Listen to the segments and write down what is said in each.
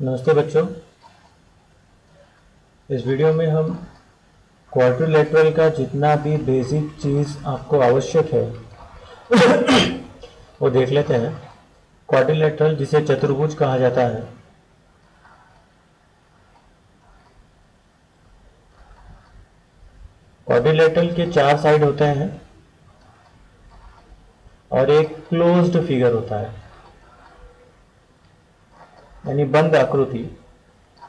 नमस्ते बच्चों। इस वीडियो में हम क्वाड्रिलेटरल का जितना भी बेसिक चीज़ आपको आवश्यक है वो देख लेते हैं। क्वाड्रिलेटरल जिसे चतुर्भुज कहा जाता है, क्वाड्रिलेटरल के 4 साइड होते हैं और एक क्लोज्ड फिगर होता है, यानी बंद आकृति,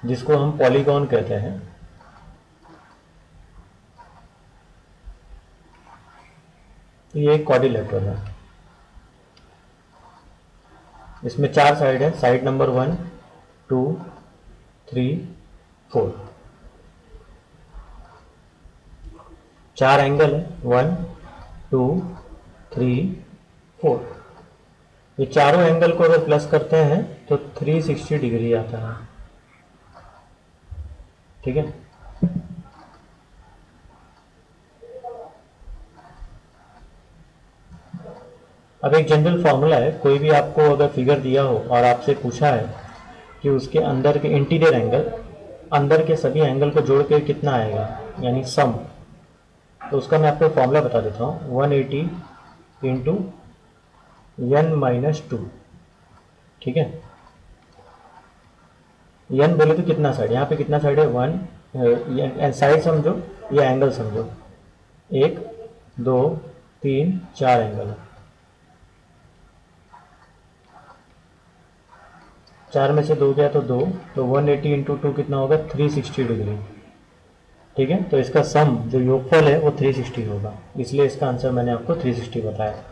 जिसको हम पॉलीगॉन कहते हैं। ये एक क्वाड्रिलेटरल है। इसमें 4 साइड है। Side number 1, 2, 3, 4। 4 एंगल है, 1, 2, 3, 4। ये चारों एंगल को अगर प्लस करते हैं तो 360 डिग्री आता है। ठीक है। अब एक जनरल फॉर्मूला है। कोई भी आपको अगर फिगर दिया हो और आपसे पूछा है कि उसके अंदर के इंटीरियर एंगल, अंदर के सभी एंगल को जोड़ के कितना आएगा, यानी सम, तो उसका मैं आपको फॉर्मूला बता देता हूँ। 180 इंटू n-2। ठीक है। n बोले तो कितना साइड, यहाँ पे कितना साइड है, 1। साइड समझो या एंगल समझो, 1, 2, 3, 4 एंगल है। 4 में से 2 गया तो 2, तो 180 इंटू 2 कितना होगा, 360 डिग्री। ठीक है। तो इसका सम जो योगफल है वो 360 होगा, इसलिए इसका आंसर मैंने आपको 360 बताया।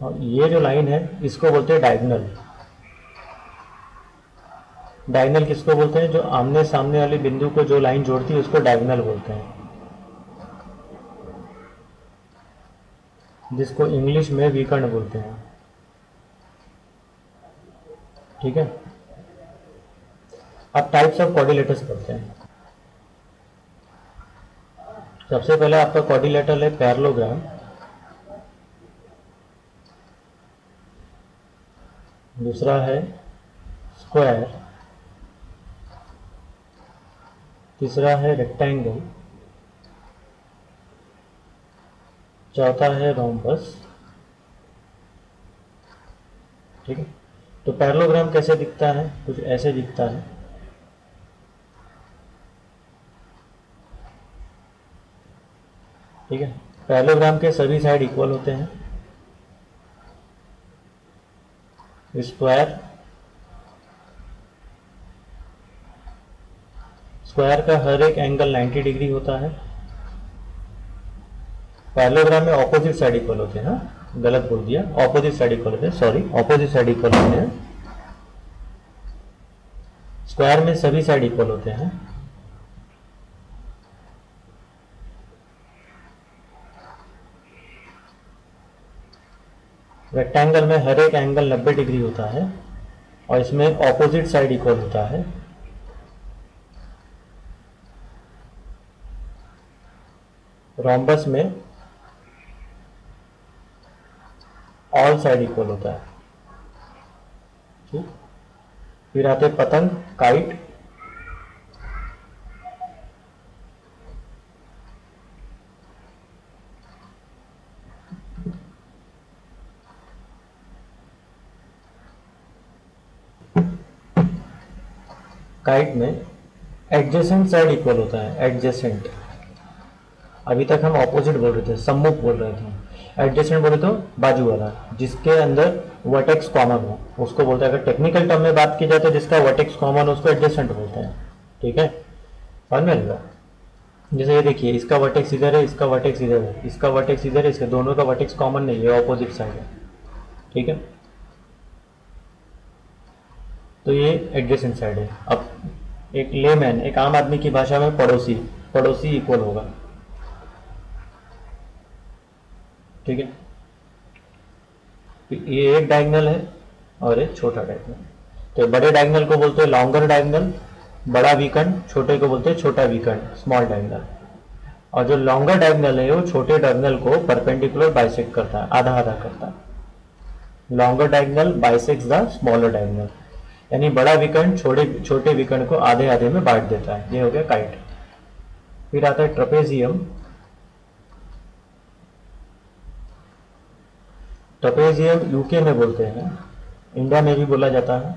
और ये जो लाइन है इसको बोलते हैं डायगोनल। डायगोनल किसको बोलते हैं, जो आमने सामने वाले बिंदु को जो लाइन जोड़ती है उसको डायगोनल बोलते हैं, जिसको इंग्लिश में विकर्ण बोलते हैं। ठीक है। अब टाइप्स ऑफ क्वाड्रिलेटरल्स पढ़ते हैं। सबसे पहले आपका क्वाड्रिलेटरल है पैरेललोग्राम। दूसरा है स्क्वायर। तीसरा है रेक्टेंगल। चौथा है रोम्बस। ठीक है। तो पैरेललोग्राम कैसे दिखता है, कुछ ऐसे दिखता है। ठीक है। पैरेललोग्राम के सभी साइड इक्वल होते हैं। स्क्वायर, स्क्वायर का हर एक एंगल 90 डिग्री होता है। पैरेललोग्राम में ऑपोजिट साइड इक्वल होते हैं। गलत बोल दिया, ऑपोजिट साइड इक्वल होते हैं, सॉरी, ऑपोजिट साइड इक्वल होते हैं। स्क्वायर में सभी साइड इक्वल होते हैं। रेक्टेंगल में हर एक एंगल 90 डिग्री होता है और इसमें ऑपोजिट साइड इक्वल होता है। रोम्बस में ऑल साइड इक्वल होता है। ठीक। फिर आते पतंग, काइट। काइट में एडजेसेंट साइड इक्वल होता है, एडजेसेंट। अभी तक हम ऑपोजिट बोल रहे थे, सम्मुख बोल रहे थे। एडजेसेंट बोले तो बाजू वाला, जिसके अंदर वर्टेक्स कॉमन हो, उसको बोलते हैं। अगर टेक्निकल टर्म में बात की जाए तो जिसका वर्टेक्स कॉमन हो उसको एडजेसेंट बोलते हैं। ठीक है। समझ में आएगा। जैसे ये देखिए, इसका वर्टेक्स इधर है, इसका वर्टेक्स इधर है, इसका वर्टेक्स इधर है, इसके दोनों का वर्टेक्स कॉमन नहीं है, ऑपोजिट साइड है। ठीक है। तो ये एडजेसेंट साइड है। अब एक लेमैन, एक आम आदमी की भाषा में पड़ोसी, पड़ोसी इक्वल होगा। ठीक है। ये एक डायगोनल है और एक छोटा डायगोनल। तो बड़े डायगोनल को बोलते हैं लॉन्गर डायगोनल, बड़ा वीकंड। छोटे को बोलते हैं छोटा वीकंड, स्मॉल डायगोनल। और जो लॉन्गर डायगोनल है वो छोटे डायगोनल को परपेंडिकुलर बाइसेक्ट करता है, आधा आधा करता है। Longer diagonal bisects the smaller diagonal, यानी बड़ा विकर्ण छोटे विकर्ण को आधे आधे में बांट देता है। ये हो गया काइट। फिर आता है ट्रपेजियम। ट्रपेजियम यूके में बोलते हैं, इंडिया में भी बोला जाता है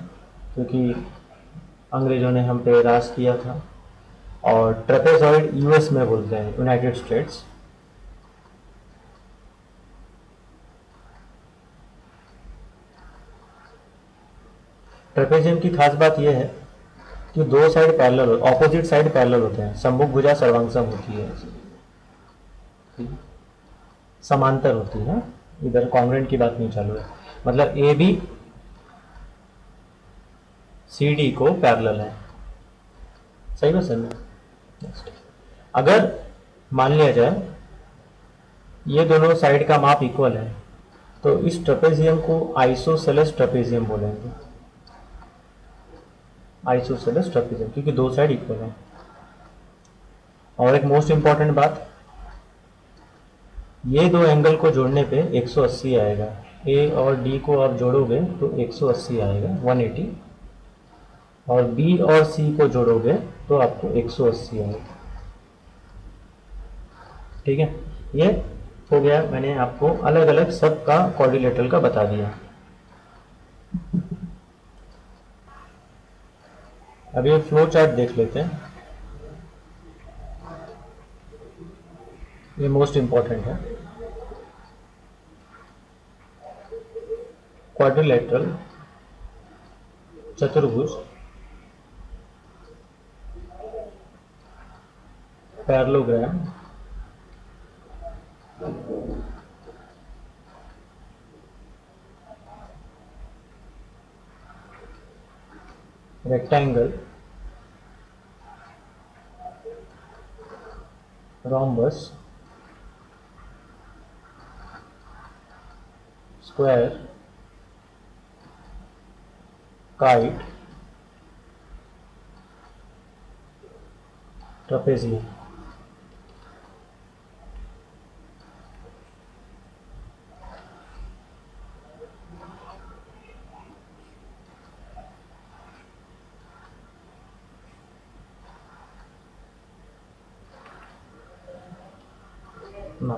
क्योंकि अंग्रेजों ने हम पे राज किया था। और ट्रेपेजॉइड यूएस में बोलते हैं, यूनाइटेड स्टेट्स। ट्रेपेजियम की खास बात यह है कि दो side parallel, opposite side parallel होते हैं। सम्मुख भुजा सर्वांगसम होती है, समांतर होती है। इधर कॉन्ग्रेंट की बात नहीं चालू है, मतलब ए बी सी डी को पैरेलल है। सही ना सर? अगर मान लिया जाए ये दोनों साइड का माप इक्वल है तो इस ट्रेपेजियम को आइसोसेलेस ट्रेपेजियम बोलेंगे। आइसोसेलेस ट्रेपेजियम, क्योंकि दो साइड इक्वल है। और एक मोस्ट इंपॉर्टेंट बात, ये दो एंगल को जोड़ने पे 180 आएगा। ए और डी को आप जोड़ोगे तो 180 आएगा, 180। और बी और सी को जोड़ोगे तो आपको 180 आएगा। ठीक है, ये हो गया। मैंने आपको अलग अलग सब का क्वाड्रिलेटरल का बता दिया। अब ये फ्लो चार्ट देख लेते हैं, ये मोस्ट इंपॉर्टेंट है। क्वाड्रिलेटरल, चतुर्भुज, parallelogram, rectangle, rhombus, square, kite, trapezium. ना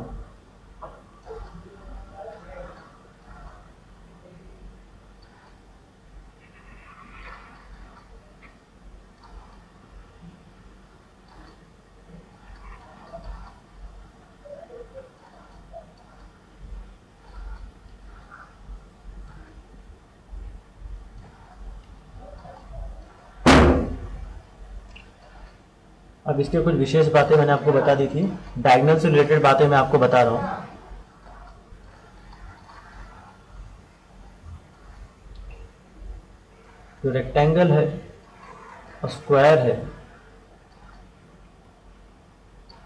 अब इसके कुछ विशेष बातें मैंने आपको बता दी थी। डायगोनल से रिलेटेड बातें मैं आपको बता रहा हूं। जो रेक्टेंगल है और स्क्वायर है,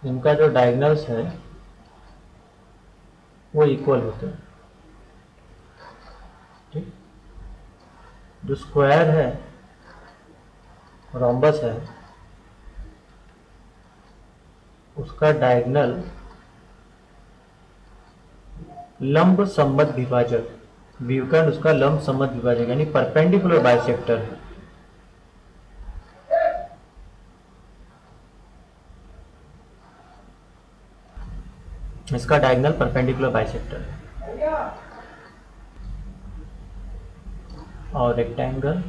इनका जो डायगोनल्स है वो इक्वल होते हैं। ठीक, जो स्क्वायर है, रोम्बस है, उसका डायगोनल लंब सम्मत विभाजक, विकर्ण उसका लंब सम्मत विभाजक यानी परपेंडिकुलर बाइसेक्टर है। इसका डायगोनल परपेंडिकुलर बाइसेक्टर है। और रेक्टेंगल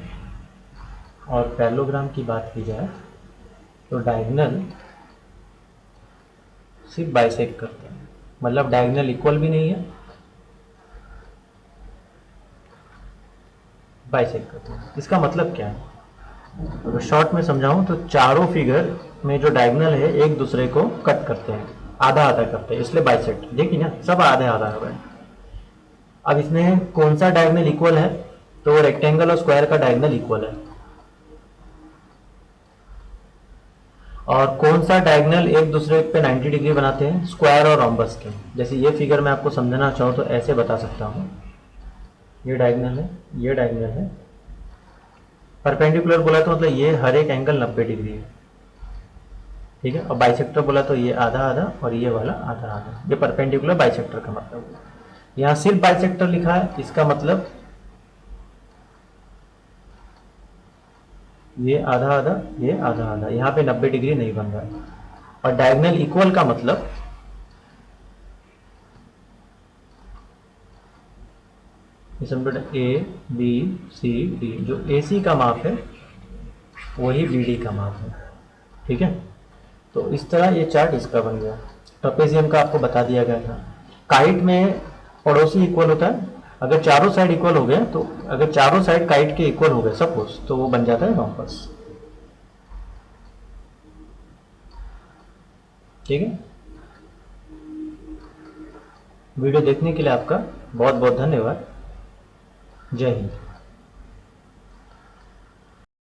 और पैरेललोग्राम की बात की जाए तो डायगोनल सिर्फ बाइसेक्ट करते हैं, मतलब डायगोनल इक्वल भी नहीं है, बाइसेक्ट करते हैं। इसका मतलब क्या है? अगर शॉर्ट में समझाऊं तो चारों फिगर में जो डायगोनल है एक दूसरे को कट करते हैं, आधा आधा करते हैं, इसलिए बाइसेक्ट। देखिए ना, सब आधे आधा हो गए। अब इसमें कौन सा डायगोनल इक्वल है? तो रेक्टेंगल और स्क्वायर का डायगोनल इक्वल है। और कौन सा डायगोनल एक दूसरे पे 90 डिग्री बनाते हैं? स्क्वायर और रोम्बस के। जैसे ये फिगर मैं आपको समझना चाहूँ तो ऐसे बता सकता हूँ, ये डायगोनल है, ये डायगोनल है। परपेंडिकुलर बोला तो मतलब ये हर एक एंगल 90 डिग्री है। ठीक है। और बाइसेक्टर बोला तो ये आधा आधा और ये वाला आधा आधा, ये परपेंडिकुलर बाइसेक्टर का मतलब हुआ। यहाँ सिर्फ बाइसेक्टर लिखा है, इसका मतलब ये आधा आधा, ये आधा आधा, यहाँ पे 90 डिग्री नहीं बन रहा है। और डायगोनल इक्वल का मतलब ए बी सी डी, जो ए सी का माप है वही बी डी का माप है। ठीक है, तो इस तरह ये चार्ट इसका बन गया। ट्रेपेजियम का आपको बता दिया गया था। काइट में पड़ोसी इक्वल होता है, अगर चारों साइड इक्वल हो गए, तो अगर चारों साइड काइट के इक्वल हो गए सपोज, तो वो बन जाता है रोम्बस। ठीक है, वीडियो देखने के लिए आपका बहुत बहुत धन्यवाद। जय हिंद।